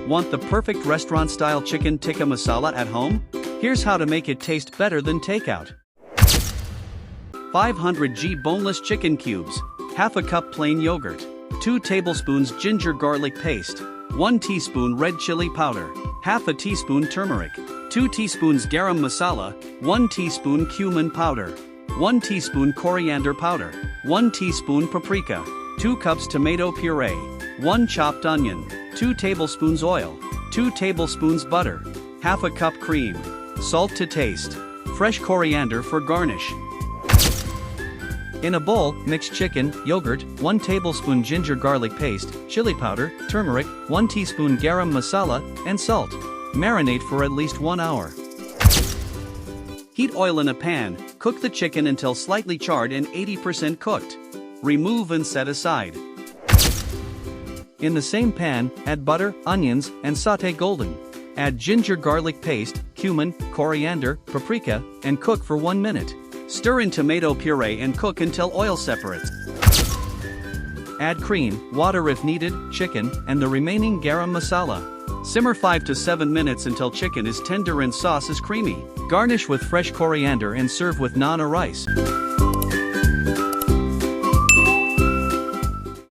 Want the perfect restaurant-style chicken tikka masala at home? Here's how to make it taste better than takeout. 500 g boneless chicken cubes, half a cup plain yogurt, 2 tablespoons ginger garlic paste, 1 teaspoon red chili powder, half a teaspoon turmeric, 2 teaspoons garam masala, 1 teaspoon cumin powder, 1 teaspoon coriander powder, 1 teaspoon paprika, 2 cups tomato puree, 1 chopped onion, 2 tablespoons oil, 2 tablespoons butter, half a cup cream, salt to taste, fresh coriander for garnish. In a bowl, mix chicken, yogurt, 1 tablespoon ginger garlic paste, chili powder, turmeric, 1 teaspoon garam masala, and salt. Marinate for at least 1 hour. Heat oil in a pan, cook the chicken until slightly charred and 80% cooked. Remove and set aside. In the same pan, add butter, onions, and sauté golden. Add ginger garlic paste, cumin, coriander, paprika, and cook for 1 minute. Stir in tomato puree and cook until oil separates. Add cream, water if needed, chicken, and the remaining garam masala. Simmer 5 to 7 minutes until chicken is tender and sauce is creamy. Garnish with fresh coriander and serve with naan or rice.